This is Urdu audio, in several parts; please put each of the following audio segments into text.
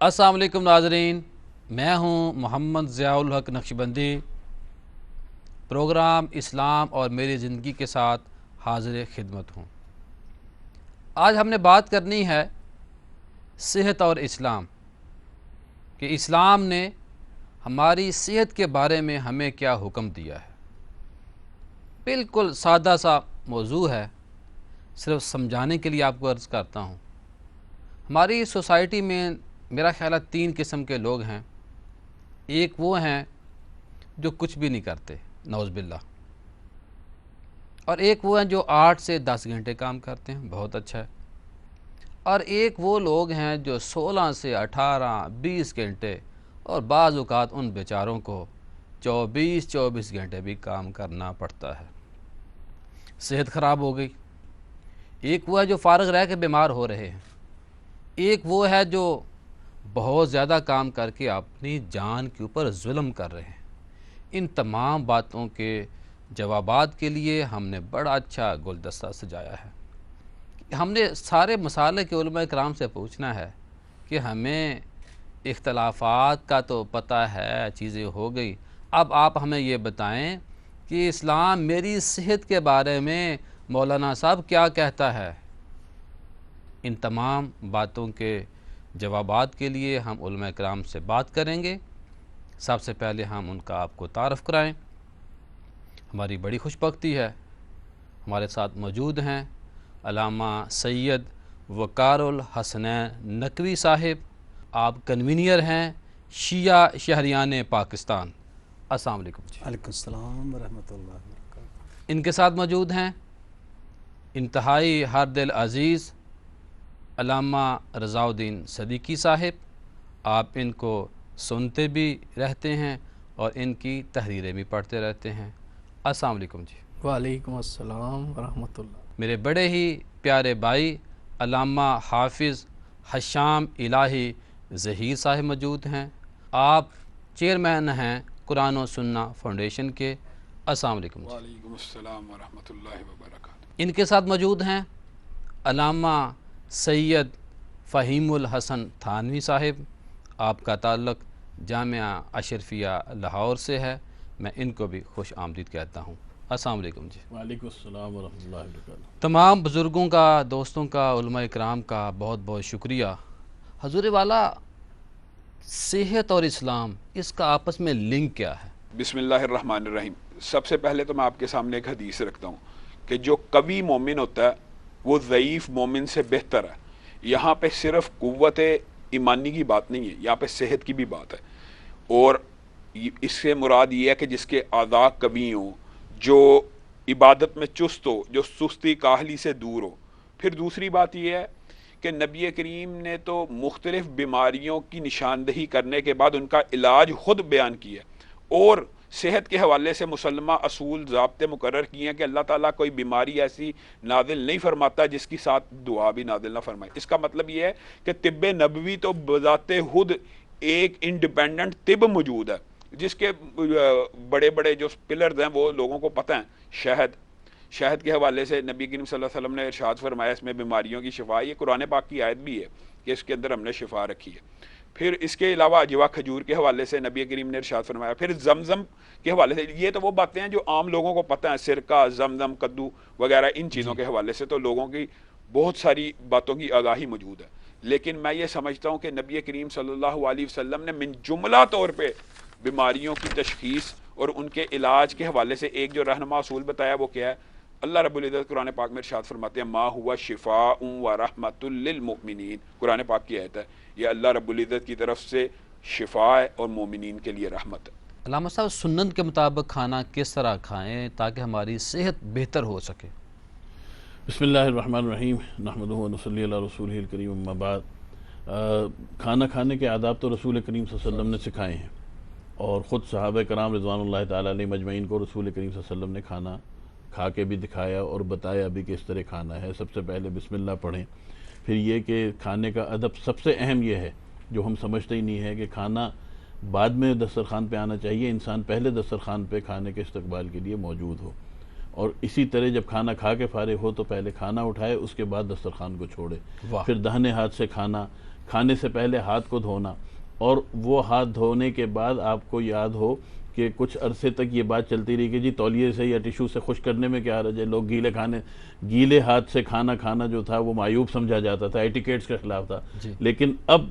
السلام علیکم ناظرین، میں ہوں محمد ضیاء الحق نقشبندی۔ پروگرام اسلام اور میری زندگی کے ساتھ حاضر خدمت ہوں۔ آج ہم نے بات کرنی ہے صحت اور اسلام، کہ اسلام نے ہماری صحت کے بارے میں ہمیں کیا حکم دیا ہے۔ بالکل سادہ سا موضوع ہے، صرف سمجھانے کے لیے آپ کو عرض کرتا ہوں۔ ہماری سوسائٹی میں میرا خیال ہے 3 قسم کے لوگ ہیں۔ ایک وہ ہیں جو کچھ بھی نہیں کرتے، نعوذ باللہ، اور ایک وہ ہیں جو 8 سے 10 گھنٹے کام کرتے ہیں، بہت اچھا ہے، اور ایک وہ لوگ ہیں جو 16 سے 18 20 گھنٹے، اور بعض اوقات ان بیچاروں کو 24 گھنٹے بھی کام کرنا پڑتا ہے۔ صحت خراب ہو گئی۔ ایک وہ ہے جو فارغ رہ کے بیمار ہو رہے ہیں، ایک وہ ہے جو بہت زیادہ کام کر کے اپنی جان کے اوپر ظلم کر رہے ہیں۔ ان تمام باتوں کے جوابات کے لیے ہم نے بڑا اچھا گلدستہ سجایا ہے۔ ہم نے سارے مسائل کے علماء کرام سے پوچھنا ہے کہ ہمیں اختلافات کا تو پتہ ہے، چیزیں ہو گئی، اب آپ ہمیں یہ بتائیں کہ اسلام میری صحت کے بارے میں مولانا صاحب کیا کہتا ہے۔ ان تمام باتوں کے جوابات کے لیے ہم علماء کرام سے بات کریں گے۔ سب سے پہلے ہم ان کا آپ کو تعارف کرائیں۔ ہماری بڑی خوش بختی ہے، ہمارے ساتھ موجود ہیں علامہ سید وقار الحسنین نقوی صاحب۔ آپ کنوینئر ہیں شیعہ شہریان پاکستان۔ السلام علیکم جی۔ علیکم السلام ورحمۃ اللہ وبرکاتہ۔ ان کے ساتھ موجود ہیں انتہائی ہر دل عزیز علامہ رضا الدین صدیقی صاحب۔ آپ ان کو سنتے بھی رہتے ہیں اور ان کی تحریریں بھی پڑھتے رہتے ہیں۔ السلام علیکم جی۔ وعلیکم السلام ورحمۃ اللہ۔ میرے بڑے ہی پیارے بھائی علامہ حافظ حشام الہی ظہیر صاحب موجود ہیں۔ آپ چیئرمین ہیں قرآن و سنہ فاؤنڈیشن کے۔ السلام علیکم جی۔ وعلیکم السلام ورحمۃ اللہ وبرکاتہ۔ ان کے ساتھ موجود ہیں علامہ سید فہیم الحسن تھانوی صاحب۔ آپ کا تعلق جامعہ اشرفیہ لاہور سے ہے، میں ان کو بھی خوش آمدید کہتا ہوں۔ السلام علیکم جی۔ وعلیکم السلام ورحمۃ اللہ وبرکاتہ۔ تمام بزرگوں کا، دوستوں کا، علماء کرام کا بہت بہت شکریہ۔ حضور والا، صحت اور اسلام، اس کا آپس میں لنک کیا ہے؟ بسم اللہ الرحمن الرحیم۔ سب سے پہلے تو میں آپ کے سامنے ایک حدیث رکھتا ہوں کہ جو قوی مومن ہوتا ہے وہ ضعیف مومن سے بہتر ہے۔ یہاں پہ صرف قوت ایمانی کی بات نہیں ہے، یہاں پہ صحت کی بھی بات ہے، اور اس سے مراد یہ ہے کہ جس کے اعضاء قوی ہوں، جو عبادت میں چست ہو، جو سستی کاہلی سے دور ہو۔ پھر دوسری بات یہ ہے کہ نبی کریم نے تو مختلف بیماریوں کی نشاندہی کرنے کے بعد ان کا علاج خود بیان کیا، اور صحت کے حوالے سے مسلمہ اصول ضابطے مقرر کیے ہیں کہ اللہ تعالیٰ کوئی بیماری ایسی نازل نہیں فرماتا جس کی ساتھ دعا بھی نازل نہ فرمائے۔ اس کا مطلب یہ ہے کہ طب نبوی تو بذات خود ایک انڈیپینڈنٹ طب موجود ہے، جس کے بڑے بڑے جو پلرز ہیں وہ لوگوں کو پتہ ہیں۔ شہد کے حوالے سے نبی کریم صلی اللہ علیہ وسلم نے ارشاد فرمایا اس میں بیماریوں کی شفا، یہ قرآن پاک کی آیت بھی ہے کہ اس کے اندر ہم نے شفا رکھی ہے۔ پھر اس کے علاوہ اجوا کھجور کے حوالے سے نبی کریم نے ارشاد فرمایا۔ پھر زمزم کے حوالے سے، یہ تو وہ باتیں ہیں جو عام لوگوں کو پتہ ہیں، سرکہ، زمزم، کدو وغیرہ، ان چیزوں کے حوالے سے تو لوگوں کی بہت ساری باتوں کی آگاہی موجود ہے۔ لیکن میں یہ سمجھتا ہوں کہ نبی کریم صلی اللہ علیہ وسلم نے من جملہ طور پہ بیماریوں کی تشخیص اور ان کے علاج کے حوالے سے ایک جو رہنما اصول بتایا، وہ کیا ہے؟ اللہ رب العزت قرآن پاک میں ارشاد فرماتے ہیں ما ہوا شفاء و رحمت للمؤمنین۔ قرآن پاک کی آیت ہے، یہ اللہ رب العزت کی طرف سے شفا ہے اور مومنین کے لیے رحمت ہے۔ علامہ صاحب، سنت کے مطابق کھانا کس طرح کھائیں تاکہ ہماری صحت بہتر ہو سکے؟ بسم اللہ الرحمن الرحیم، نحمدہ و نصلی علی رسولہ الکریم، اما بعد۔ کھانا کھانے کے آداب تو رسول کریم صلی اللہ علیہ وسلم نے سکھائے ہیں، اور خود صحابہ کرام رضوان اللہ تعالیٰ علیہ مجمعین کو رسول کریم صلی اللہ علیہ وسلم نے کھانا کھا کے بھی دکھایا اور بتایا بھی کہ اس طرح کھانا ہے۔ سب سے پہلے بسم اللہ پڑھیں۔ پھر یہ کہ کھانے کا ادب سب سے اہم یہ ہے جو ہم سمجھتے ہی نہیں ہے کہ کھانا بعد میں دسترخوان پہ آنا چاہیے، انسان پہلے دسترخوان پہ کھانے کے استقبال کے لیے موجود ہو، اور اسی طرح جب کھانا کھا کے فارغ ہو تو پہلے کھانا اٹھائے، اس کے بعد دسترخوان کو چھوڑے، واہ۔ پھر داہنے ہاتھ سے کھانا کھانے سے پہلے ہاتھ کو دھونا، اور وہ ہاتھ دھونے کے بعد آپ کو یاد ہو کہ کچھ عرصے تک یہ بات چلتی رہی کہ جی تولیے سے یا ٹیشو سے خشک کرنے میں کیا حرج ہے، لوگ گیلے ہاتھ سے کھانا کھانا جو تھا وہ معیوب سمجھا جاتا تھا، ایٹیکیٹس کے خلاف تھا. لیکن اب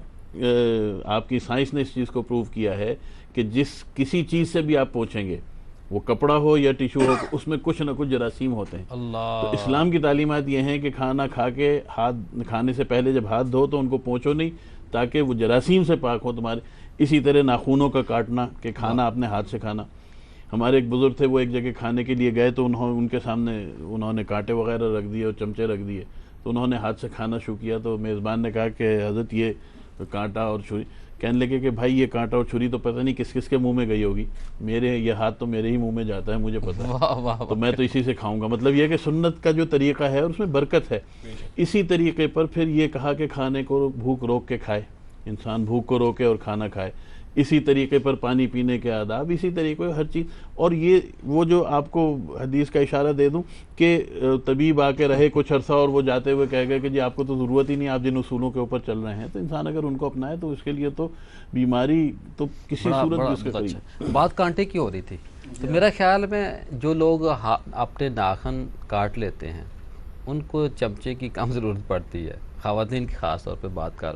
آپ کی سائنس نے اس چیز کو پروو کیا ہے کہ کسی چیز سے بھی آپ پوچھیں گے، وہ کپڑا ہو یا ٹیشو ہو، اس میں کچھ نہ کچھ جراثیم ہوتے ہیں. تو اسلام کی تعلیمات یہ ہیں کہ کھانا کھا کے کھانے سے پہلے جب ہاتھ دھو تو ان کو پوچھو نہیں، تاکہ وہ جراثیم سے پاک ہو تمہارے. اسی طرح ناخونوں کا کاٹنا، کہ کھانا اپنے ہاتھ سے کھانا. ہمارے ایک بزرگ تھے، وہ ایک جگہ کھانے کے لیے گئے تو ان کے سامنے انہوں نے کانٹے وغیرہ رکھ دیے اور چمچے رکھ دیے، تو انہوں نے ہاتھ سے کھانا شروع کیا. تو میزبان نے کہا کہ حضرت یہ کانٹا اور چھری، کہنے لگے کہ بھائی یہ کانٹا اور چھری تو پتہ نہیں کس کس کے منہ میں گئی ہوگی، یہ ہاتھ تو میرے ہی منہ میں جاتا ہے، مجھے پتہ ہے، تو میں تو اسی سے کھاؤں گا. مطلب یہ کہ سنت کا جو طریقہ ہے اور اس میں برکت ہے. اسی طریقے پر پھر یہ کہا کہ کھانے کو بھوک روک کے کھائے، انسان بھوک کو روکے اور کھانا کھائے. اسی طریقے پر پانی پینے کے آداب، اسی طریقے پر ہر چیز. اور یہ وہ جو آپ کو حدیث کا اشارہ دے دوں کہ طبیب آ کے رہے کچھ عرصہ اور وہ جاتے ہوئے کہہ گئے کہ جی آپ کو تو ضرورت ہی نہیں، آپ جن اصولوں کے اوپر چل رہے ہیں، تو انسان اگر ان کو اپنائے تو اس کے لیے تو بیماری تو کسی صورت بھی اس کے قریب. بات کانٹے کی ہو رہی تھی، تو میرا خیال میں جو لوگ اپنے ناخن کاٹ لیتے ہیں ان کو چمچے کی کم ضرورت پڑتی ہے. خواتین کی خاص طور پہ بات کر،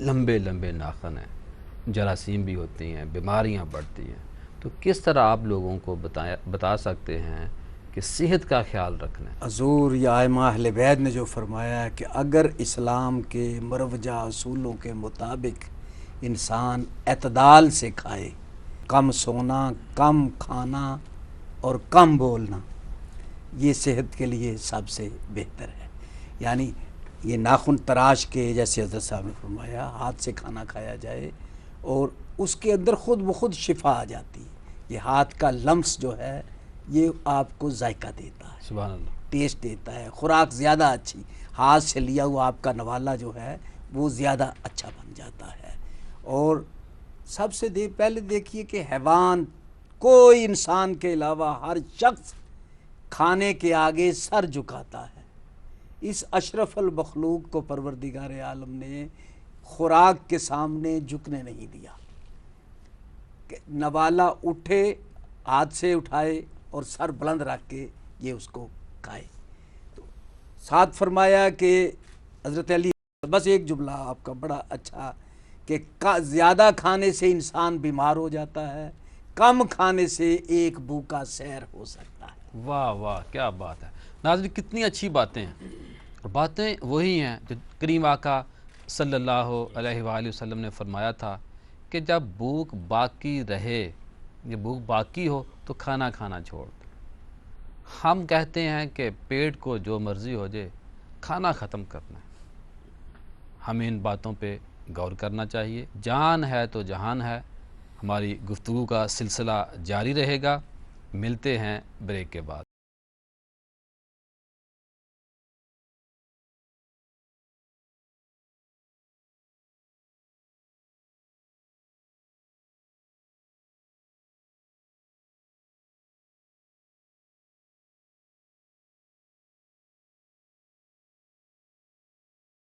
لمبے لمبے ناخن ہیں، جراثیم بھی ہوتی ہیں، بیماریاں بڑھتی ہیں. تو کس طرح آپ لوگوں کو بتا سکتے ہیں کہ صحت کا خیال رکھنا ہے؟ حضور یا ائمہ اہل بیت نے جو فرمایا ہے کہ اگر اسلام کے مروجہ اصولوں کے مطابق انسان اعتدال سے کھائے، کم سونا، کم کھانا اور کم بولنا، یہ صحت کے لیے سب سے بہتر ہے. یعنی یہ ناخن تراش کے، جیسے حضرت صاحب نے فرمایا، ہاتھ سے کھانا کھایا جائے اور اس کے اندر خود بخود شفا آ جاتی ہے. یہ ہاتھ کا لمس جو ہے یہ آپ کو ذائقہ دیتا ہے، سبحان اللہ، ٹیسٹ دیتا ہے، خوراک زیادہ اچھی، ہاتھ سے لیا ہوا آپ کا نوالا جو ہے وہ زیادہ اچھا بن جاتا ہے. اور سب سے پہلے دیکھیے کہ حیوان، کوئی انسان کے علاوہ ہر شخص کھانے کے آگے سر جھکاتا ہے. اس اشرف المخلوق کو پروردگار عالم نے خوراک کے سامنے جھکنے نہیں دیا کہ نوالا اٹھے، ہاتھ سے اٹھائے اور سر بلند رکھ کے یہ اس کو کھائے. تو ساتھ فرمایا کہ حضرت علی، بس ایک جملہ آپ کا بڑا اچھا، کہ زیادہ کھانے سے انسان بیمار ہو جاتا ہے، کم کھانے سے ایک بھوکا سیر ہو سکتا ہے. واہ واہ، کیا بات ہے. ناظرین کتنی اچھی باتیں ہیں، اور باتیں وہی ہیں جو کریم آقا صلی اللہ علیہ وآلہ وسلم نے فرمایا تھا کہ جب بھوک باقی رہے، یہ بھوک باقی ہو تو کھانا کھانا چھوڑ دو. ہم کہتے ہیں کہ پیٹ کو جو مرضی ہو جائے، کھانا ختم کرنا ہے. ہمیں ان باتوں پہ غور کرنا چاہیے. جان ہے تو جہان ہے. ہماری گفتگو کا سلسلہ جاری رہے گا. ملتے ہیں بریک کے بعد.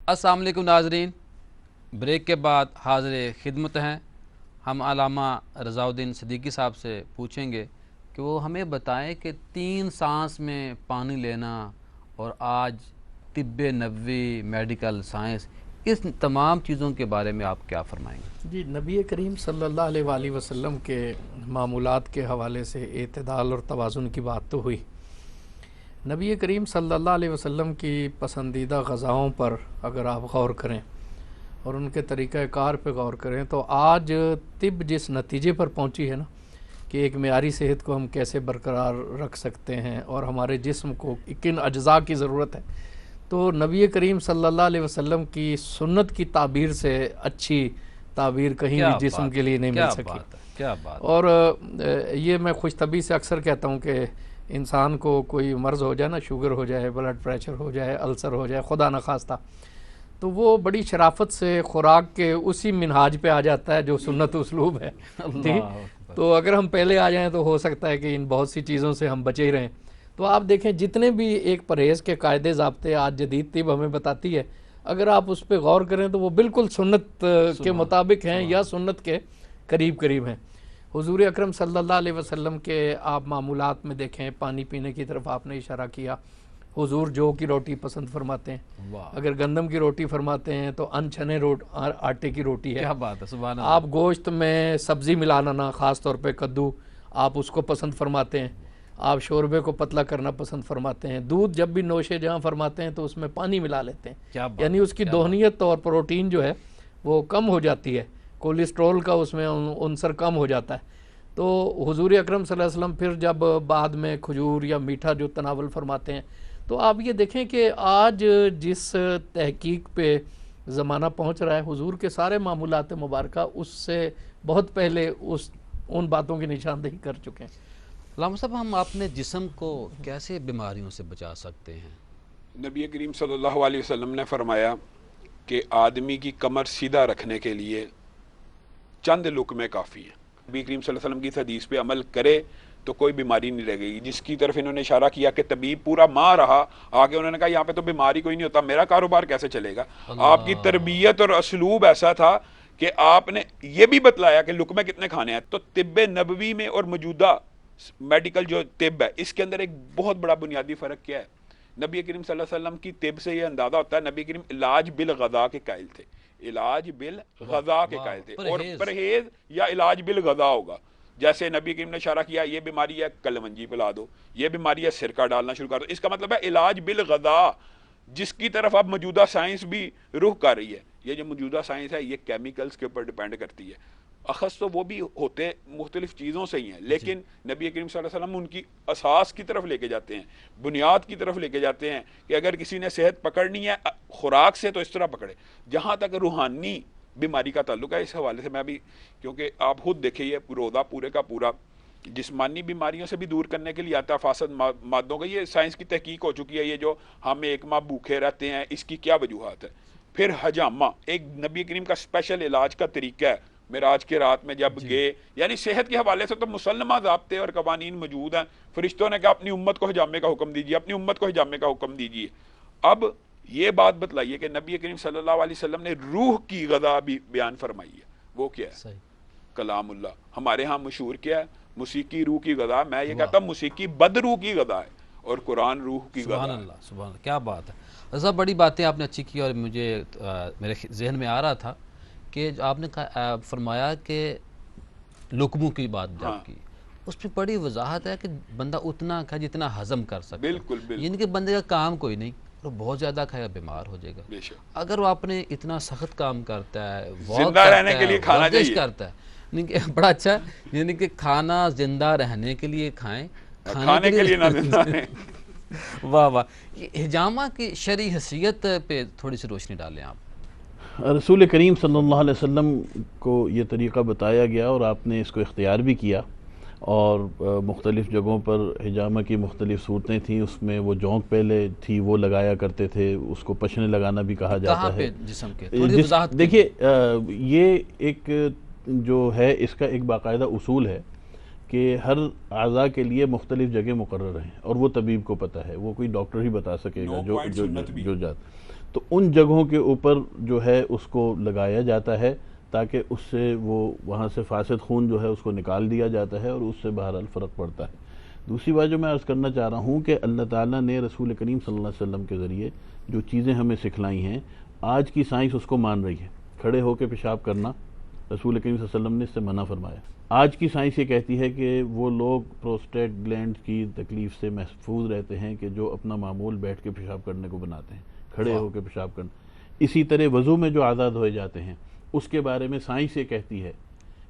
السلام علیکم ناظرین، بریک کے بعد حاضر خدمت ہیں. ہم علامہ رضا الدین صدیقی صاحب سے پوچھیں گے کہ وہ ہمیں بتائیں کہ 3 سانس میں پانی لینا اور آج طب نبوی، میڈیکل سائنس، اس تمام چیزوں کے بارے میں آپ کیا فرمائیں گے؟ جی، نبی کریم صلی اللہ علیہ وآلہ وسلم کے معمولات کے حوالے سے اعتدال اور توازن کی بات تو ہوئی. نبی کریم صلی اللہ علیہ وسلم کی پسندیدہ غذاؤں پر اگر آپ غور کریں اور ان کے طریقہ کار پہ غور کریں تو آج طب جس نتیجے پر پہنچی ہے نا کہ ایک معیاری صحت کو ہم کیسے برقرار رکھ سکتے ہیں اور ہمارے جسم کو کن اجزاء کی ضرورت ہے، تو نبی کریم صلی اللہ علیہ وسلم کی سنت کی تعبیر سے اچھی تعبیر کہیں بھی جسم کے لیے نہیں مل سکی. کیا بات. اور یہ میں خوش طبعی سے اکثر کہتا ہوں کہ انسان کو کوئی مرض ہو جائے نا، شوگر ہو جائے، بلڈ پریشر ہو جائے، السر ہو جائے، خدا نخواستہ، تو وہ بڑی شرافت سے خوراک کے اسی منہاج پہ آ جاتا ہے جو سنت اسلوب ہے. تو اگر ہم پہلے آ جائیں تو ہو سکتا ہے کہ ان بہت سی چیزوں سے ہم بچے ہی رہیں. تو آپ دیکھیں جتنے بھی ایک پرہیز کے قاعدے ضابطے آج جدید طب ہمیں بتاتی ہے، اگر آپ اس پہ غور کریں تو وہ بالکل سنت کے مطابق ہیں یا سنت کے قریب قریب ہیں. حضور اکرم صلی اللہ علیہ وسلم کے آپ معمولات میں دیکھیں، پانی پینے کی طرف آپ نے اشارہ کیا. حضور جو کی روٹی پسند فرماتے ہیں، اگر گندم کی روٹی فرماتے ہیں تو ان چھنے آٹے کی روٹی ہے. کیا بات ہے، سبحان اللہ. آپ گوشت میں سبزی ملانا، خاص طور پہ کدو، آپ اس کو پسند فرماتے ہیں. آپ شوربے کو پتلا کرنا پسند فرماتے ہیں. دودھ جب بھی نوشے جہاں فرماتے ہیں تو اس میں پانی ملا لیتے ہیں، یعنی اس کی دہنیت اور پروٹین جو ہے وہ کم ہو جاتی ہے، کولیسٹرول کا اس میں عنصر کم ہو جاتا ہے. تو حضور اکرم صلی اللہ علیہ وسلم پھر جب بعد میں کھجور یا میٹھا جو تناول فرماتے ہیں، تو آپ یہ دیکھیں کہ آج جس تحقیق پہ زمانہ پہنچ رہا ہے، حضور کے سارے معمولات مبارکہ اس سے بہت پہلے ان باتوں کی نشاندہی کر چکے ہیں. علامہ صاحب، ہم اپنے جسم کو کیسے بیماریوں سے بچا سکتے ہیں؟ نبی کریم صلی اللہ علیہ وسلم نے فرمایا کہ آدمی کی کمر سیدھا رکھنے کے لیے چند لقمے کافی ہیں. نبی کریم صلی اللہ علیہ وسلم کی حدیث پہ عمل کرے تو کوئی بیماری نہیں رہ گئی. جس کی طرف انہوں نے اشارہ کیا کہ طبیب پورا ماں رہا، آگے انہوں نے کہا یہاں پہ تو بیماری کوئی نہیں ہوتا، میرا کاروبار کیسے چلے گا؟ آپ کی تربیت اور اسلوب ایسا تھا کہ آپ نے یہ بھی بتلایا کہ لقمے کتنے کھانے ہیں. تو طب نبوی میں اور موجودہ میڈیکل جو طب ہے، اس کے اندر ایک بہت بڑا بنیادی فرق کیا ہے؟ نبی کریم صلی اللہ علیہ وسلم کی طب سے یہ اندازہ ہوتا ہے، نبی کریم علاج بالغذا کے قائل تھے. علاج بالغذا کے قائل تھے، اور پرہیز یا علاج بالغذا ہوگا. جیسے نبی کریم نے اشارہ کیا یہ بیماری ہے کلونجی پلا دو، یہ بیماری ہے سرکہ ڈالنا شروع کر دو. اس کا مطلب ہے علاج بالغذا، جس کی طرف اب موجودہ سائنس بھی رخ کر رہی ہے. یہ جو موجودہ سائنس ہے یہ کیمیکلز کے اوپر ڈیپینڈ کرتی ہے. اخذ تو وہ بھی ہوتے مختلف چیزوں سے ہی ہیں، لیکن نبی کریم صلی اللہ علیہ وسلم ان کی اساس کی طرف لے کے جاتے ہیں، بنیاد کی طرف لے کے جاتے ہیں کہ اگر کسی نے صحت پکڑنی ہے خوراک سے تو اس طرح پکڑے. جہاں تک روحانی بیماری کا تعلق ہے، اس حوالے سے میں بھی، کیونکہ آپ خود دیکھیں یہ روزہ پورے کا پورا جسمانی بیماریوں سے بھی دور کرنے کے لیے آتا ہے، فاسد مادوں کا. یہ سائنس کی تحقیق ہو چکی ہے. یہ جو ہم ایک ماہ بھوکے رہتے ہیں، اس کی کیا وجوہات ہے؟ پھر حجامہ ایک نبی کریم کا اسپیشل علاج کا طریقہ ہے. معراج کے رات میں جب گئے، یعنی صحت کے حوالے سے تو مسلمہ ضابطے اور قوانین موجود ہیں. فرشتوں نے کہا اپنی امت کو حجامے کا حکم دیجیے، اپنی امت کو حجامے کا حکم دیجیے. اب یہ بات بتلائیے کہ نبی کریم صلی اللہ علیہ وسلم نے روح کی غذا بھی بیان فرمائی ہے. وہ کیا ہے؟ کلام اللہ. ہمارے ہاں مشہور کیا ہے؟ موسیقی روح کی غذا. میں یہ کہتا ہوں موسیقی بد روح کی غذا ہے اور قرآن روح کی غذا ہے. سبحان اللہ، سبحان اللہ، کیا بات ہے. ایسا بڑی باتیں آپ نے اچھی کی، اور مجھے میرے ذہن میں آ رہا تھا کہ آپ نے فرمایا کہ لقموں کی بات جب کی، اس پہ بڑی وضاحت ہے کہ بندہ اتنا کھائے جتنا ہضم کر سکے. بالکل بالکل. یعنی کہ بندے کا کام کوئی نہیں، وہ بہت زیادہ کھائے گا بیمار ہو جائے گا. اگر وہ اپنے اتنا سخت کام کرتا ہے، زندہ رہنے کے لیے کھانا چاہیے، کرتا ہے، یعنی کہ بڑا اچھا ہے، یعنی کہ کھانا زندہ رہنے کے لیے کھائیں، کھانے کے لیے نہ زندہ رہیں. واہ واہ. حجامہ کی شرعی حیثیت پہ تھوڑی سی روشنی ڈالیں آپ. رسول کریم صلی اللہ علیہ وسلم کو یہ طریقہ بتایا گیا اور آپ نے اس کو اختیار بھی کیا، اور مختلف جگہوں پر حجامہ کی مختلف صورتیں تھیں. اس میں وہ جونک پہلے تھی وہ لگایا کرتے تھے، اس کو پشنے لگانا بھی کہا جاتا ہے. جسم کے دیکھیے یہ ایک جو ہے اس کا ایک باقاعدہ اصول ہے کہ ہر اعضاء کے لیے مختلف جگہ مقرر ہیں، اور وہ طبیب کو پتہ ہے، وہ کوئی ڈاکٹر ہی بتا سکے گا جو جات. تو ان جگہوں کے اوپر جو ہے اس کو لگایا جاتا ہے تاکہ اس سے وہ وہاں سے فاسد خون جو ہے اس کو نکال دیا جاتا ہے، اور اس سے بہرحال فرق پڑتا ہے. دوسری بات جو میں عرض کرنا چاہ رہا ہوں کہ اللہ تعالیٰ نے رسول کریم صلی اللہ علیہ وسلم کے ذریعے جو چیزیں ہمیں سکھلائی ہیں، آج کی سائنس اس کو مان رہی ہے. کھڑے ہو کے پیشاب کرنا رسول کریم صلی اللہ علیہ وسلم نے اس سے منع فرمایا. آج کی سائنس یہ کہتی ہے کہ وہ لوگ پروسٹیٹ گلینڈ کی تکلیف سے محفوظ رہتے ہیں کہ جو اپنا معمول بیٹھ کے پیشاب کرنے کو بناتے ہیں، کھڑے ہو کے پیشاب کرنا. اسی طرح وضو میں جو اعضاء دھوئے جاتے ہیں اس کے بارے میں سائنس یہ کہتی ہے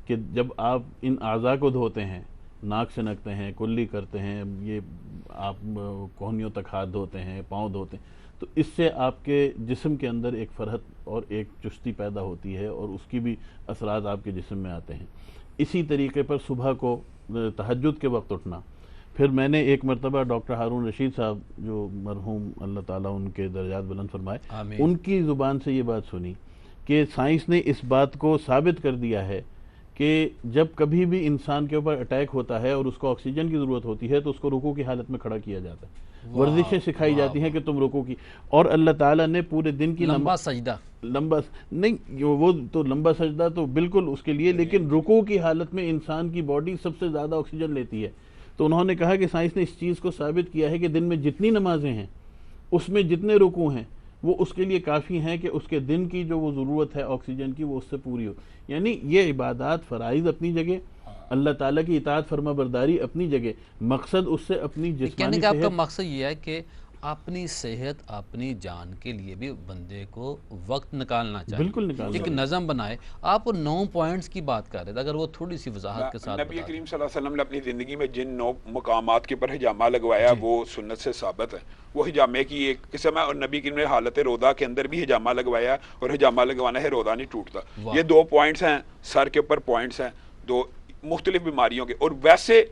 کہ جب آپ ان اعضاء کو دھوتے ہیں، ناک سے نکتے ہیں، کلی کرتے ہیں، یہ آپ کوہنیوں تک ہاتھ دھوتے ہیں، پاؤں دھوتے ہیں، تو اس سے آپ کے جسم کے اندر ایک فرحت اور ایک چستی پیدا ہوتی ہے، اور اس کی بھی اثرات آپ کے جسم میں آتے ہیں. اسی طریقے پر صبح کو تہجد کے وقت اٹھنا. پھر میں نے ایک مرتبہ ڈاکٹر ہارون رشید صاحب جو مرحوم اللہ تعالیٰ ان کے درجات بلند فرمائے، ان کی زبان سے یہ بات سنی کہ سائنس نے اس بات کو ثابت کر دیا ہے کہ جب کبھی بھی انسان کے اوپر اٹیک ہوتا ہے اور اس کو آکسیجن کی ضرورت ہوتی ہے تو اس کو رکوع کی حالت میں کھڑا کیا جاتا ہے، ورزشیں سکھائی جاتی ہیں کہ تم رکوع کی، اور اللہ تعالیٰ نے پورے دن کی لمبا سجدہ، لمبا نہیں، وہ تو لمبا سجدہ تو بالکل اس کے لیے، لیکن رکوع کی حالت میں انسان کی باڈی سب سے زیادہ آکسیجن لیتی ہے. تو انہوں نے کہا کہ سائنس نے اس چیز کو ثابت کیا ہے کہ دن میں جتنی نمازیں ہیں اس میں جتنے رکوع ہیں وہ اس کے لیے کافی ہیں کہ اس کے دن کی جو وہ ضرورت ہے آکسیجن کی وہ اس سے پوری ہو. یعنی یہ عبادات فرائض اپنی جگہ، اللہ تعالیٰ کی اطاعت فرما برداری اپنی جگہ، مقصد اس سے اپنی کہنے جسمانی کا آپ کا صحت. مقصد یہ ہے کہ اپنی صحت اپنی جان کے لیے بھی بندے کو وقت نکالنا چاہیے، بالکل نکالنا ایک نظم بنائے. آپ 9 پوائنٹس کی بات کر رہے تھے، اگر وہ تھوڑی سی وضاحت کے ساتھ نبی بتا دیں. کریم صلی اللہ علیہ وسلم نے اپنی زندگی میں جن 9 مقامات کے پر حجامہ لگوایا وہ سنت سے ثابت ہے. وہ حجامے کی ایک قسم ہے، اور نبی کریم نے حالت روضہ کے اندر بھی حجامہ لگوایا، اور حجامہ لگوانا ہے روضہ نہیں ٹوٹتا. یہ 2 پوائنٹس ہیں، سر کے اوپر پوائنٹس ہیں 2 مختلف بیماریوں کے. اور ویسے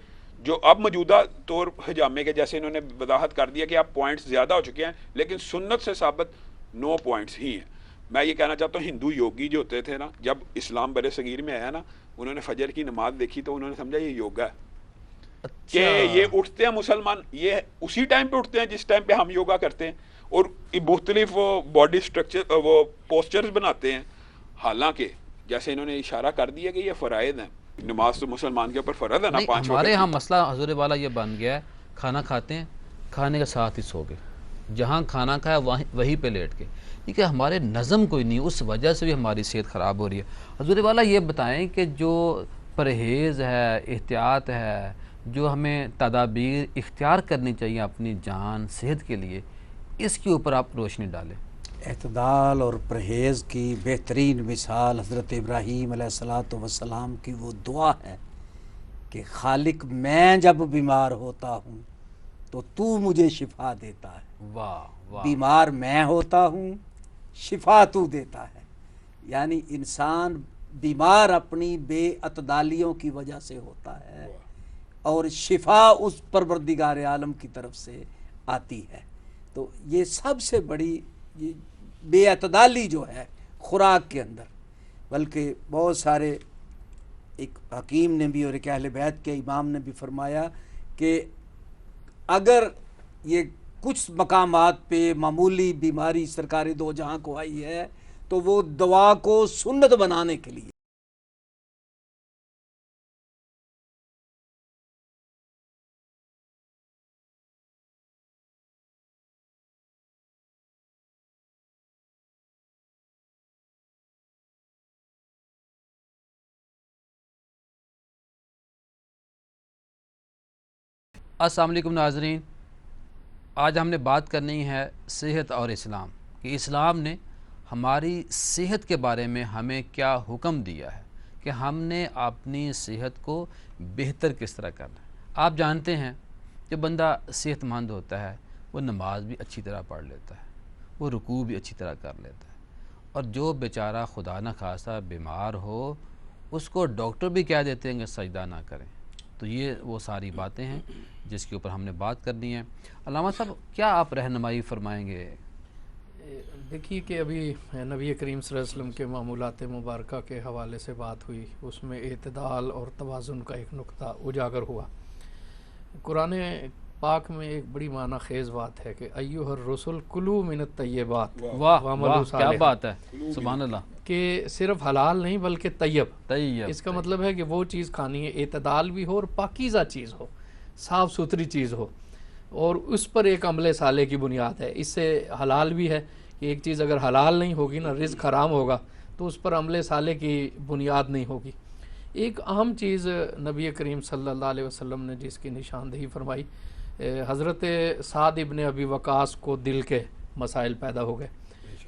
جو اب موجودہ طور حجامے کے جیسے انہوں نے وضاحت کر دیا کہ اب پوائنٹس زیادہ ہو چکے ہیں، لیکن سنت سے ثابت 9 پوائنٹس ہی ہیں. میں یہ کہنا چاہتا ہوں ہندو یوگی جو ہوتے تھے نا، جب اسلام بر صغیر میں آیا نا، انہوں نے فجر کی نماز دیکھی تو انہوں نے سمجھا یہ یوگا ہے، کہ یہ اٹھتے ہیں مسلمان، یہ اسی ٹائم پہ اٹھتے ہیں جس ٹائم پہ ہم یوگا کرتے ہیں، اور مختلف وہ باڈی سٹرکچر وہ پوسچرز بناتے ہیں. حالانکہ جیسے انہوں نے اشارہ کر دیا کہ یہ فرائض ہیں، نماز تو مسلمان کے اوپر فرض ہے نا 5 وقت. ہمارے ہاں مسئلہ حضور والا یہ بن گیا ہے، کھانا کھاتے ہیں، کھانے کے ساتھ ہی سو گئے، جہاں کھانا کھایا وہیں پہ لیٹ گئے. ٹھیک ہے، ہمارے نظم کوئی نہیں، اس وجہ سے بھی ہماری صحت خراب ہو رہی ہے. حضور والا یہ بتائیں کہ جو پرہیز ہے، احتیاط ہے، جو ہمیں تدابیر اختیار کرنی چاہیے اپنی جان صحت کے لیے، اس کے اوپر آپ روشنی ڈالیں. اعتدال اور پرہیز کی بہترین مثال حضرت ابراہیم علیہ السلام کی وہ دعا ہے کہ خالق میں جب بیمار ہوتا ہوں تو تو مجھے شفا دیتا ہے، واہ واہ، بیمار میں ہوتا ہوں شفا تو دیتا ہے. یعنی انسان بیمار اپنی بے اعتدالیوں کی وجہ سے ہوتا ہے اور شفا اس پروردگار عالم کی طرف سے آتی ہے. تو یہ سب سے بڑی یہ بے اعتدالی جو ہے خوراک کے اندر، بلکہ بہت سارے ایک حکیم نے بھی اور ایک اہل بیت کے امام نے بھی فرمایا کہ اگر یہ کچھ مقامات پہ معمولی بیماری سرکار دو جہاں کو آئی ہے تو وہ دعا کو سنت بنانے کے لیے السلام علیکم ناظرین، آج ہم نے بات کرنی ہے صحت اور اسلام، کہ اسلام نے ہماری صحت کے بارے میں ہمیں کیا حکم دیا ہے کہ ہم نے اپنی صحت کو بہتر کس طرح کرنا ہے. آپ جانتے ہیں کہ بندہ صحت مند ہوتا ہے وہ نماز بھی اچھی طرح پڑھ لیتا ہے، وہ رکوع بھی اچھی طرح کر لیتا ہے، اور جو بیچارہ خدا نہ خواستہ بیمار ہو اس کو ڈاکٹر بھی کہہ دیتے ہیں کہ سجدہ نہ کریں. تو یہ وہ ساری باتیں ہیں جس کے اوپر ہم نے بات کرنی ہے. علامہ صاحب، کیا آپ رہنمائی فرمائیں گے؟ دیکھیے کہ ابھی نبی کریم صلی اللہ علیہ وسلم کے معمولات مبارکہ کے حوالے سے بات ہوئی، اس میں اعتدال اور توازن کا ایک نقطہ اجاگر ہوا. قرآن پاک میں ایک بڑی معنی خیز بات ہے کہ ایھا الرسل کلوا من الطیبات واہ وعملوا واہ، کیا صالحا، بات ہے، سبحان اللہ. کہ صرف حلال نہیں بلکہ طیب. اس کا طیب، مطلب ہے کہ وہ چیز کھانی ہے اعتدال بھی ہو اور پاکیزہ چیز ہو، صاف ستھری چیز ہو، اور اس پر ایک عمل صالح کی بنیاد ہے. اس سے حلال بھی ہے کہ ایک چیز اگر حلال نہیں ہوگی نا، رزق حرام ہوگا تو اس پر عمل صالح کی بنیاد نہیں ہوگی. ایک اہم چیز نبی کریم صلی اللہ علیہ وسلم نے جس کی نشاندہی فرمائی، حضرت سعد ابن ابی وقاص کو دل کے مسائل پیدا ہو گئے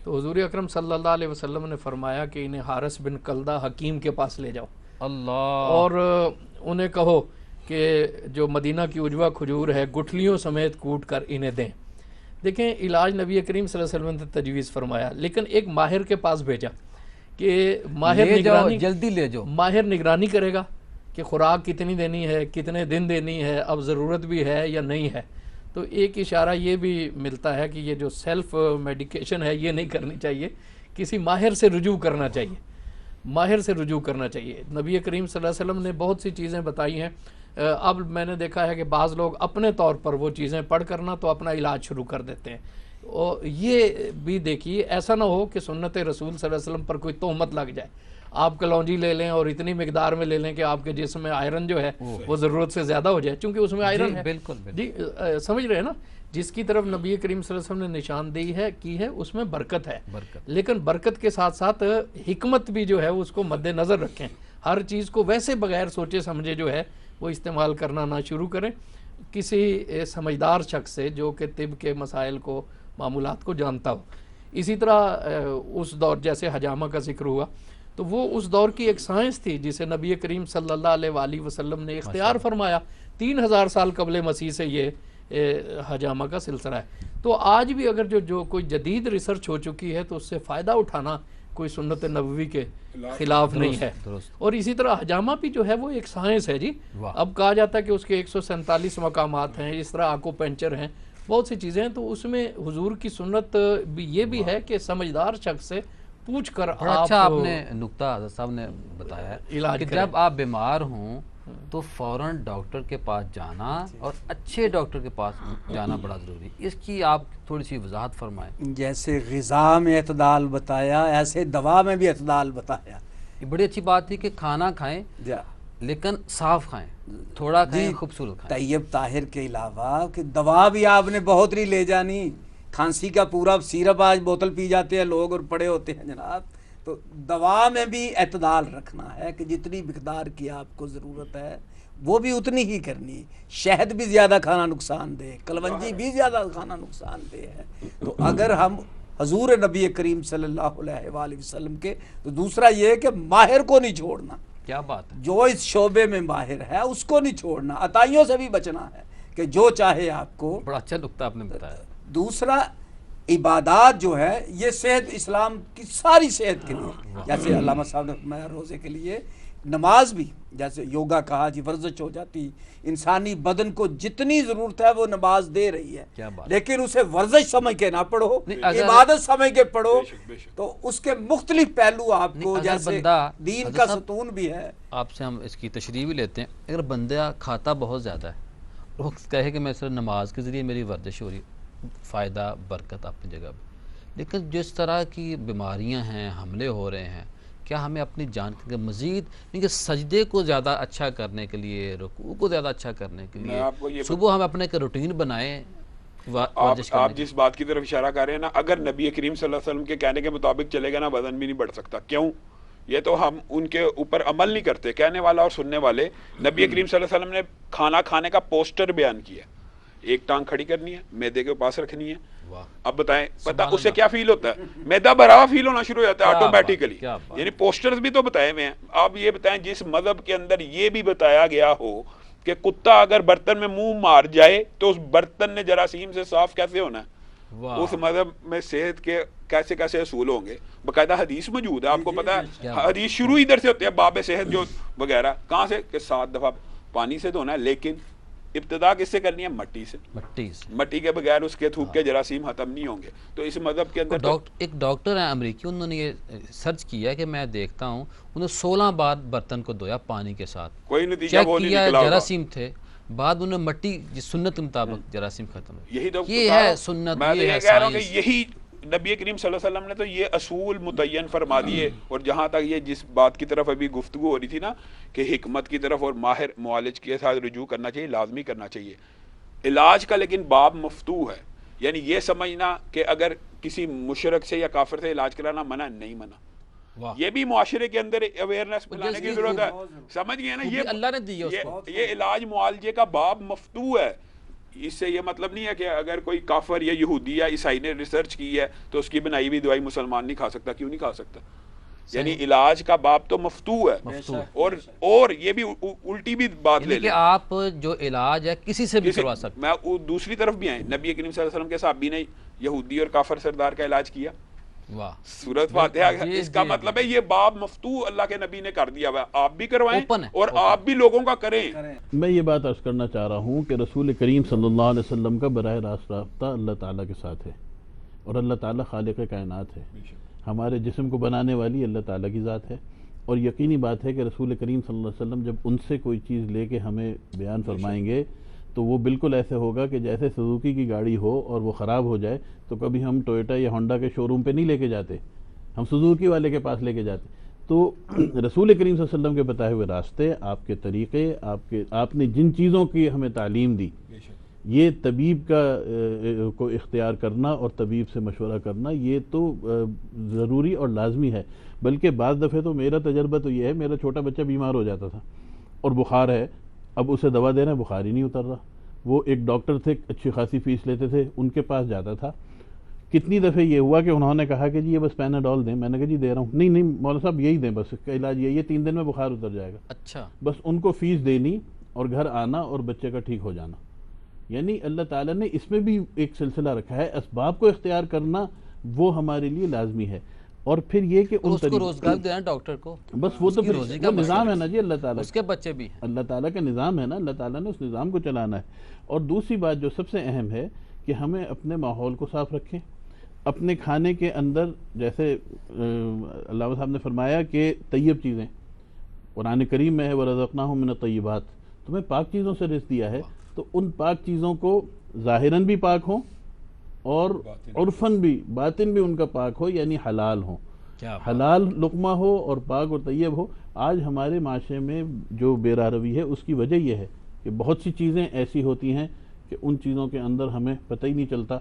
تو حضور اکرم صلی اللہ علیہ وسلم نے فرمایا کہ انہیں حارث بن کلدہ حکیم کے پاس لے جاؤ اللہ، اور انہیں کہو کہ جو مدینہ کی عجوہ کھجور ہے گٹھلیوں سمیت کوٹ کر انہیں دیں. دیکھیں، علاج نبی کریم صلی اللہ علیہ وسلم نے تجویز فرمایا، لیکن ایک ماہر کے پاس بھیجا کہ ماہر لے جاؤ، نگرانی، جلدی لے جاؤ. ماہر نگرانی کرے گا کہ خوراک کتنی دینی ہے، کتنے دن دینی ہے، اب ضرورت بھی ہے یا نہیں ہے. تو ایک اشارہ یہ بھی ملتا ہے کہ یہ جو سیلف میڈیکیشن ہے یہ نہیں کرنی چاہیے، کسی ماہر سے رجوع کرنا چاہیے. ماہر سے رجوع کرنا چاہیے۔ نبی کریم صلی اللہ علیہ وسلم نے بہت سی چیزیں بتائی ہیں، اب میں نے دیکھا ہے کہ بعض لوگ اپنے طور پر وہ چیزیں پڑھ کرنا تو اپنا علاج شروع کر دیتے ہیں، اور یہ بھی دیکھیے ایسا نہ ہو کہ سنت رسول صلی اللہ علیہ وسلم پر کوئی تہمت لگ جائے، آپ کلونجی لے لیں اور اتنی مقدار میں لے لیں کہ آپ کے جسم میں آئرن جو ہے وہ ضرورت سے زیادہ ہو جائے، چونکہ اس میں آئرن ہے۔ بالکل جی سمجھ رہے ہیں نا، جس کی طرف نبی کریم صلی اللہ علیہ وسلم نے نشاندہی کی ہے اس میں برکت ہے، لیکن برکت کے ساتھ ساتھ حکمت بھی جو ہے اس کو مد نظر رکھیں، ہر چیز کو ویسے بغیر سوچے سمجھے جو ہے وہ استعمال کرنا نہ شروع کریں۔ کسی سمجھدار شخص سے جو کہ طب کے مسائل کو، معمولات کو جانتا ہو۔ اسی طرح اس دور جیسے حجامہ کا ذکر ہوا تو وہ اس دور کی ایک سائنس تھی جسے نبی کریم صلی اللہ علیہ وآلہ وسلم نے اختیار فرمایا، 3000 سال قبل مسیح سے یہ حجامہ کا سلسلہ ہے۔ تو آج بھی اگر جو کوئی جدید ریسرچ ہو چکی ہے تو اس سے فائدہ اٹھانا کوئی سنت نبوی کے خلاف نہیں ہے۔ اور اسی طرح حجامہ بھی جو ہے وہ ایک سائنس ہے جی، اب کہا جاتا ہے کہ اس کے 147 مقامات ہیں، اس طرح آکو پینچر ہیں، بہت سی چیزیں ہیں، تو اس میں حضور کی سنت بھی یہ بھی ہے کہ سمجھدار شخص سے پوچھ کر بڑا اچھا آپ نے نکتہ حضرت صاحب نے بتایا ہے کہ جب آپ بیمار ہوں تو فوراً ڈاکٹر کے پاس جانا اور اچھے ڈاکٹر کے پاس جانا بڑا ضروری ہے، اس کی آپ تھوڑی سی وضاحت فرمائیں۔ جیسے غذا میں اعتدال بتایا ایسے دوا میں بھی اعتدال بتایا۔ یہ بڑی اچھی بات تھی کہ کھانا کھائیں لیکن صاف کھائیں، تھوڑا کھائیں خوبصورت کھائیں۔ طیب طاہر کے علاوہ کہ دوا بھی آپ نے بہت نہیں لے جانی، کھانسی کا پورا سیرپ آج بوتل پی جاتے ہیں لوگ اور پڑے ہوتے ہیں جناب، تو دوا میں بھی اعتدال رکھنا ہے کہ جتنی مقدار کی آپ کو ضرورت ہے وہ بھی اتنی ہی کرنی۔ شہد بھی زیادہ کھانا نقصان دہ، کلونجی بھی زیادہ کھانا نقصان دہ ہے۔ تو اگر ہم حضور نبی کریم صلی اللہ علیہ وآلہ وسلم کے، تو دوسرا یہ کہ ماہر کو نہیں چھوڑنا، کیا بات ہے، جو اس شعبے میں ماہر ہے اس کو نہیں چھوڑنا، عطائیوں سے بھی بچنا ہے کہ جو چاہے آپ کو۔ بڑا اچھا نکتہ آپ نے بتایا۔ دوسرا عبادات جو ہے یہ صحت، اسلام کی ساری صحت کے لیے، جیسے علامہ صاحب نے فرمایا روزے کے لیے، نماز بھی جیسے یوگا کہا جی ورزش ہو جاتی، انسانی بدن کو جتنی ضرورت ہے وہ نماز دے رہی ہے، لیکن اسے ورزش سمجھ کے نہ پڑھو، عبادت سمجھ کے پڑھو، تو اس کے مختلف پہلو آپ کو، جیسے دین کا ستون بھی ہے۔ آپ سے ہم اس کی تشریح بھی لیتے ہیں، اگر بندہ کھاتا بہت زیادہ ہے، وہ کہے کہ میں صرف نماز کے ذریعے میری ورزش ہو رہی، فائدہ برکت اپنی جگہ پہ، لیکن جس طرح کی بیماریاں ہیں، حملے ہو رہے ہیں، کیا ہمیں اپنی جان کے مزید سجدے کو زیادہ اچھا کرنے کے لیے، رکوع کو زیادہ اچھا کرنے کے لیے صبح ہم اپنے روٹین بنائیں؟ آپ جس بات کی طرف اشارہ کر رہے ہیں نا، اگر نبی کریم صلی اللہ علیہ وسلم کے کہنے کے مطابق چلے گا نا، وزن بھی نہیں بڑھ سکتا۔ کیوں؟ یہ تو ہم ان کے اوپر عمل نہیں کرتے، کہنے والا اور سننے والے۔ نبی کریم صلی اللہ علیہ وسلم نے کھانا کھانے کا پوسٹر بیان کیا، ایک ٹانگ کھڑی کرنی ہے، میدے کے پاس رکھنی ہے۔ اب بتائیں پتہ اس سے کیا فیل ہوتا ہے؟ میدا بھرا ہوا فیل ہونا شروع ہو جاتا ہے آٹومیٹیکلی، یعنی پوسٹرز بھی تو بتائے ہوئے ہیں۔ آپ یہ بتائیں جس مذہب کے اندر یہ بھی بتایا گیا ہو کہ کتا اگر برتن میں منہ مار جائے تو اس برتن نے جراثیم سے صاف کیسے ہونا ہے، اس مذہب میں صحت کے کیسے کیسے اصول ہوں گے، باقاعدہ حدیث موجود ہے۔ آپ کو پتا ہے حدیث شروع ادھر سے ہوتے ہیں، باب صحت جو وغیرہ، کہاں سے کہ 7 دفعہ پانی سے دھونا ہے، لیکن ابتدا کس سے کرنی ہے؟ مٹی سے۔ مٹی کے بغیر اس کے تھوک کے جراثیم ختم نہیں ہوں گے۔ تو اس مذہب کے اندر ایک ڈاکٹر ہیں امریکی، انہوں نے یہ سرچ کیا کہ میں دیکھتا ہوں انہوں نے 16 بار برتن کو دھویا پانی کے ساتھ، کوئی نتیجہ چیک وہ نہیں کیا نکلا، جراثیم تھے، بعد انہوں نے مٹی سنت کے مطابق جراثیم ختم ہوئے۔ یہی تو یہ ہے سنت، میں یہ ہے کہہ رہا ہوں کہ سائنس۔ یہی نبی کریم صلی اللہ علیہ وسلم نے تو یہ اصول متعین فرما دیے۔ اور جہاں تک یہ جس بات کی طرف ابھی گفتگو ہو رہی تھی نا کہ حکمت کی طرف اور ماہر معالج کے ساتھ رجوع کرنا چاہیے، لازمی کرنا چاہیے علاج کا، لیکن باب مفتوح ہے۔ یعنی یہ سمجھنا کہ اگر کسی مشرک سے یا کافر سے علاج کرانا منع، نہیں منع، یہ بھی معاشرے کے اندر اویئرنیس پھیلانے کی ضرورت ہے۔ سمجھ گئے نا، یہ اللہ نے دی یہ علاج معالجے کا باب مفتوح ہے۔ اس سے یہ مطلب نہیں ہے کہ اگر کوئی کافر یا یہودی یا عیسائی نے ریسرچ کی ہے تو اس کی بنائی ہوئی دوائی مسلمان نہیں کھا سکتا۔ کیوں نہیں کھا سکتا؟ یعنی علاج کا باب تو مفتوح ہے۔ اور یہ بھی الٹی بھی بات لے لیں کہ آپ جو علاج ہے کسی سے بھی کروا سکتے۔ میں دوسری طرف بھی آئیں، نبی کریم صلی اللہ علیہ وسلم کے صحابی نے یہودی اور کافر سردار کا علاج کیا، سورۃ فاتحہ۔ اس کا مطلب ہے یہ باب مفتوح اللہ کے نبی نے کر دیا ہوا، آپ بھی کروائیں اور آپ بھی لوگوں کا کریں۔ میں یہ بات عرض کرنا چاہ رہا ہوں کہ رسول کریم صلی اللہ علیہ وسلم کا براہ راست رابطہ اللہ تعالیٰ کے ساتھ ہے، اور اللہ تعالیٰ خالق کائنات ہے، ہمارے جسم کو بنانے والی اللہ تعالیٰ کی ذات ہے، اور یقینی بات ہے کہ رسول کریم صلی اللہ علیہ وسلم جب ان سے کوئی چیز لے کے ہمیں بیان فرمائیں گے تو وہ بالکل ایسے ہوگا کہ جیسے سزوکی کی گاڑی ہو اور وہ خراب ہو جائے تو کبھی ہم ٹویوٹا یا ہونڈا کے شو روم پہ نہیں لے کے جاتے، ہم سزوکی والے کے پاس لے کے جاتے. تو رسول کریم صلی اللہ علیہ وسلم کے بتائے ہوئے راستے، آپ کے طریقے، آپ نے جن چیزوں کی ہمیں تعلیم دی، یہ طبیب کو اختیار کرنا اور طبیب سے مشورہ کرنا یہ تو ضروری اور لازمی ہے. بلکہ بعض دفعہ تو میرا تجربہ تو یہ ہے، میرا چھوٹا بچہ بیمار ہو جاتا تھا اور بخار ہے، اب اسے دوا دے رہے ہیں، بخار ہی نہیں اتر رہا. وہ ایک ڈاکٹر تھے، اچھی خاصی فیس لیتے تھے، ان کے پاس جاتا تھا. کتنی دفعہ یہ ہوا کہ انہوں نے کہا کہ جی یہ بس پیناڈول دیں، میں نے کہا جی دے رہا ہوں، نہیں مولانا صاحب یہی دیں، بس اس کا علاج یہ 3 دن میں بخار اتر جائے گا. اچھا، بس ان کو فیس دینی اور گھر آنا اور بچے کا ٹھیک ہو جانا. یعنی اللہ تعالیٰ نے اس میں بھی ایک سلسلہ رکھا ہے، اسباب کو اختیار کرنا وہ ہمارے لیے لازمی ہے. اور پھر یہ کہ اس کو روزگار دینا ڈاکٹر کو، بس وہ تو پھر وہ نظام ہے نا جی اللہ تعالیٰ، اس کے بچے بھی ہیں، اللہ تعالیٰ کا نظام ہے نا، اللہ تعالیٰ نے اس نظام کو چلانا ہے. اور دوسری بات جو سب سے اہم ہے کہ ہمیں اپنے ماحول کو صاف رکھیں. اپنے کھانے کے اندر جیسے علامہ صاحب نے فرمایا کہ طیب چیزیں، قرآن کریم میں ہے وَرَزَقْنَاهُم مِّنَ الطَّيِّبَاتِ، تمہیں پاک چیزوں سے رزق دیا ہے، تو ان پاک چیزوں کو ظاہراً بھی پاک ہوں اور عرفاً بھی باطن بھی ان کا پاک ہو، یعنی حلال ہوں، حلال لقمہ ہو اور پاک اور طیب ہو. آج ہمارے معاشرے میں جو بے راروی ہے اس کی وجہ یہ ہے کہ بہت سی چیزیں ایسی ہوتی ہیں کہ ان چیزوں کے اندر ہمیں پتہ ہی نہیں چلتا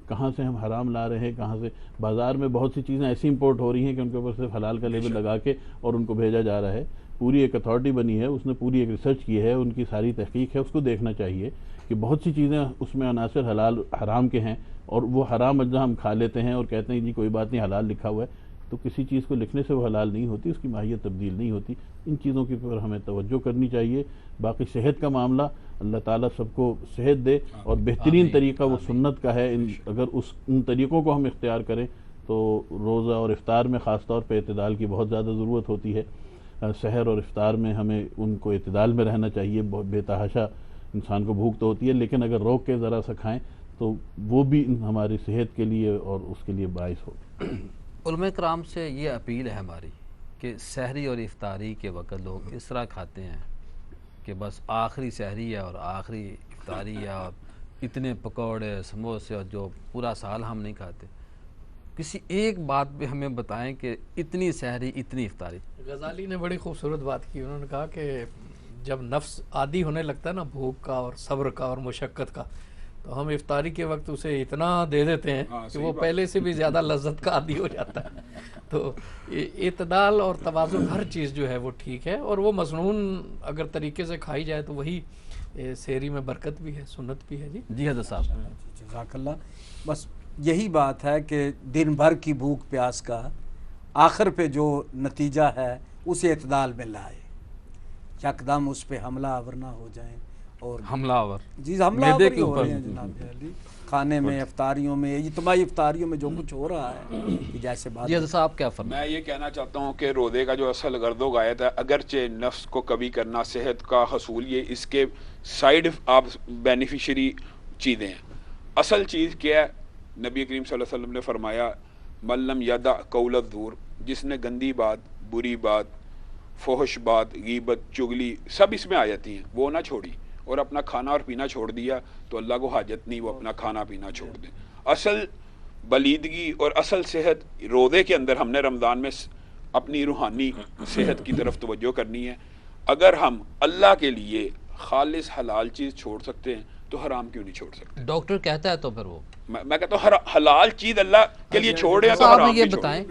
کہاں سے ہم حرام لا رہے ہیں، کہاں سے. بازار میں بہت سی چیزیں ایسی امپورٹ ہو رہی ہیں کہ ان کے اوپر صرف حلال کا لیبل لگا کے اور ان کو بھیجا جا رہا ہے. پوری ایک اتھارٹی بنی ہے، اس نے پوری ایک ریسرچ کی ہے، ان کی ساری تحقیق ہے، اس کو دیکھنا چاہیے کہ بہت سی چیزیں اس میں عناصر حلال حرام کے ہیں اور وہ حرام اجزاء ہم کھا لیتے ہیں اور کہتے ہیں جی کوئی بات نہیں حلال لکھا ہوا ہے. تو کسی چیز کو لکھنے سے وہ حلال نہیں ہوتی، اس کی ماہیت تبدیل نہیں ہوتی. ان چیزوں کی پر ہمیں توجہ کرنی چاہیے. باقی صحت کا معاملہ اللہ تعالیٰ سب کو صحت دے اور بہترین طریقہ وہ سنت کا ہے. اگر ان طریقوں کو ہم اختیار کریں تو روزہ اور افطار میں خاص طور پہ اعتدال کی بہت زیادہ ضرورت ہوتی ہے. سحر اور افطار میں ہمیں ان کو اعتدال میں رہنا چاہیے. بہت بے تحاشا انسان کو بھوک تو ہوتی ہے، لیکن اگر روک کے ذرا سا کھائیں تو وہ بھی ہماری صحت کے لیے اور اس کے لیے باعث ہو. علماء کرام سے یہ اپیل ہے ہماری کہ سحری اور افطاری کے وقت لوگ اس طرح کھاتے ہیں کہ بس آخری سحری ہے اور آخری افطاری ہے اور اتنے پکوڑے سموسے اور جو پورا سال ہم نہیں کھاتے. کسی ایک بات پہ ہمیں بتائیں کہ اتنی سحری اتنی افطاری. غزالی نے بڑی خوبصورت بات کی. انہوں نے کہا کہ جب نفس عادی ہونے لگتا ہے نا بھوک کا اور صبر کا اور مشقت کا، تو ہم افطاری کے وقت اسے اتنا دے دیتے ہیں کہ وہ پہلے سے بھی زیادہ لذت کا عادی ہو جاتا ہے. تو اعتدال اور توازن ہر چیز جو ہے وہ ٹھیک ہے، اور وہ مسنون اگر طریقے سے کھائی جائے تو وہی سحری میں برکت بھی ہے، سنت بھی ہے. جی حضرت صاحب. جزاک اللہ. بس یہی بات ہے کہ دن بھر کی بھوک پیاس کا آخر پہ جو نتیجہ ہے اسے اعتدال میں لائے، یکدم اس پہ حملہ آور نہ ہو جائیں. اور حملہ آور جی حملہ آور ہی ہو رہے ہیں جناب علی کھانے میں، افطاریوں میں، اجتماعی افطاریوں میں جو کچھ ہو رہا ہے جیسے بات. جی حضرت صاحب کیا فرمائیں؟ میں یہ کہنا چاہتا ہوں کہ روزے کا جو اصل غرض و غایت ہے، اگرچہ نفس کو قوی کرنا، صحت کا حصول، یہ اس کے سائیڈ آپ بینیفیشری چیزیں ہیں. اصل چیز کیا ہے؟ نبی کریم صلی اللہ علیہ وسلم نے فرمایا من لم یدع قول الزور، جس نے گندی بات، بری بات، فحش بات، غیبت، چغلی سب اس میں آ جاتی ہیں، وہ نہ چھوڑی اور اپنا کھانا اور پینا چھوڑ دیا تو اللہ کو حاجت نہیں وہ اپنا کھانا پینا چھوڑ دیں. اصل بلیدگی اور اصل صحت روزے کے اندر ہم نے رمضان میں اپنی روحانی صحت کی طرف توجہ کرنی ہے. اگر ہم اللہ کے لیے خالص حلال چیز چھوڑ سکتے ہیں تو حرام کیوں نہیں چھوڑ سکتے؟ ڈاکٹر کہتا ہے تو پھر وہ میں کہتا ہوں حلال چیز اللہ کے لیے چھوڑے تو آپ حرام یہ بھی بتائیں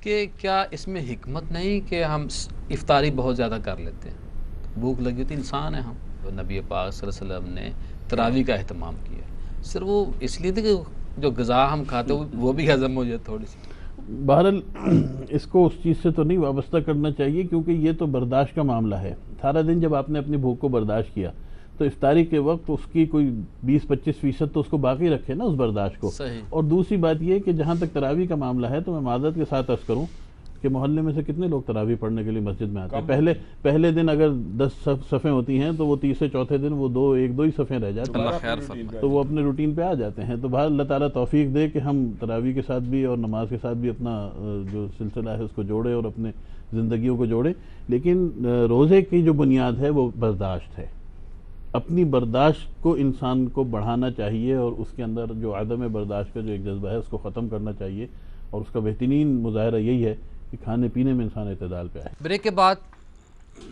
کہ کیا اس میں حکمت نہیں کہ ہم افطاری بہت زیادہ کر لیتے ہیں؟ بھوک لگی ہوتی انسان ہے ہم. نبی پاک صلی اللہ علیہ وسلم نے تراویح کا اہتمام کیا، صرف وہ اس لیے تھے کہ جو غذا ہم کھاتے وہ بھی ہضم ہو جائے تھوڑی سی. بہرحال اس کو اس چیز سے تو نہیں وابستہ کرنا چاہیے کیونکہ یہ تو برداشت کا معاملہ ہے. سارا دن جب آپ نے اپنی بھوک کو برداشت کیا تو افطاری کے وقت اس کی کوئی 20-25% تو اس کو باقی رکھے نا اس برداشت کو. صحیح. اور دوسری بات یہ کہ جہاں تک تراویح کا معاملہ ہے تو میں معذرت کے ساتھ عرض کروں کہ محلے میں سے کتنے لوگ تراویح پڑھنے کے لیے مسجد میں آتے ہیں؟ پہلے دن اگر 10 صفیں ہوتی ہیں تو وہ تیسرے چوتھے دن وہ ایک دو ہی صفیں رہ جاتی اللہ ہیں خیر فرمائے. تو وہ اپنے روٹین پہ آ جاتے ہیں. تو بہر اللہ تعالیٰ توفیق دے کہ ہم تراویح کے ساتھ بھی اور نماز کے ساتھ بھی اپنا جو سلسلہ ہے اس کو جوڑے اور اپنے زندگیوں کو جوڑے، لیکن روزے کی جو بنیاد ہے وہ برداشت ہے۔ اپنی برداشت کو انسان کو بڑھانا چاہیے، اور اس کے اندر جو عدم برداشت کا جو ایک جذبہ ہے اس کو ختم کرنا چاہیے، اور اس کا بہترین مظاہرہ یہی ہے کہ کھانے پینے میں انسان اعتدال پہ آئے۔ بریک کے بعد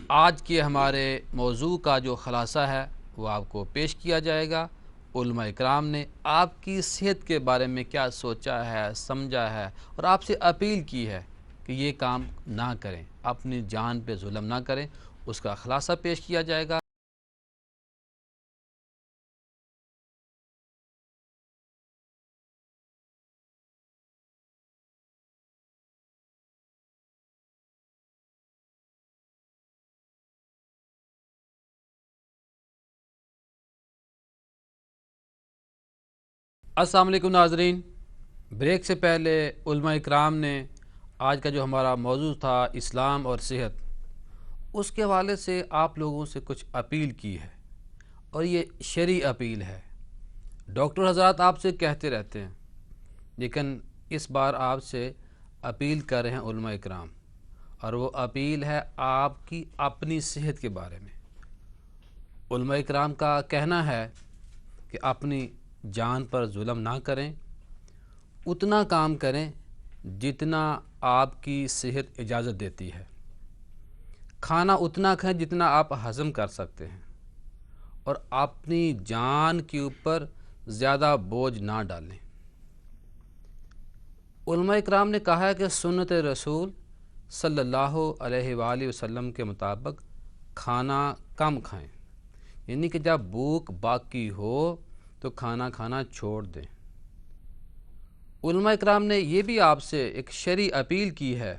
آج کے ہمارے موضوع کا جو خلاصہ ہے وہ آپ کو پیش کیا جائے گا۔ علماء اکرام نے آپ کی صحت کے بارے میں کیا سوچا ہے، سمجھا ہے، اور آپ سے اپیل کی ہے کہ یہ کام نہ کریں، اپنی جان پہ ظلم نہ کریں، اس کا خلاصہ پیش کیا جائے گا۔ السلام علیکم ناظرین، بریک سے پہلے علماء اکرام نے آج کا جو ہمارا موضوع تھا اسلام اور صحت، اس کے حوالے سے آپ لوگوں سے کچھ اپیل کی ہے، اور یہ شرعی اپیل ہے۔ ڈاکٹر حضرات آپ سے کہتے رہتے ہیں، لیکن اس بار آپ سے اپیل کر رہے ہیں علماء اکرام، اور وہ اپیل ہے آپ کی اپنی صحت کے بارے میں۔ علماء اکرام کا کہنا ہے کہ اپنی جان پر ظلم نہ کریں، اتنا کام کریں جتنا آپ کی صحت اجازت دیتی ہے، کھانا اتنا کھائیں جتنا آپ ہضم کر سکتے ہیں، اور اپنی جان کے اوپر زیادہ بوجھ نہ ڈالیں۔ علماء اکرام نے کہا ہے کہ سنت رسول صلی اللہ علیہ وآلہ وسلم کے مطابق کھانا کم کھائیں، یعنی کہ جب بھوک باقی ہو تو کھانا کھانا چھوڑ دیں۔ علماء اکرام نے یہ بھی آپ سے ایک شرعی اپیل کی ہے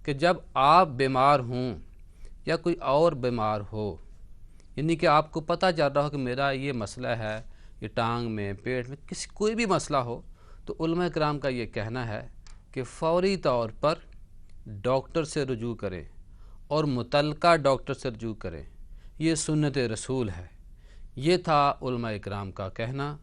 کہ جب آپ بیمار ہوں یا کوئی اور بیمار ہو، یعنی کہ آپ کو پتہ چل رہا ہو کہ میرا یہ مسئلہ ہے، یہ ٹانگ میں، پیٹ میں، کوئی بھی مسئلہ ہو، تو علماء اکرام کا یہ کہنا ہے کہ فوری طور پر ڈاکٹر سے رجوع کریں، اور متعلقہ ڈاکٹر سے رجوع کریں۔ یہ سنت رسول ہے۔ یہ تھا علماء اکرام کا کہنا۔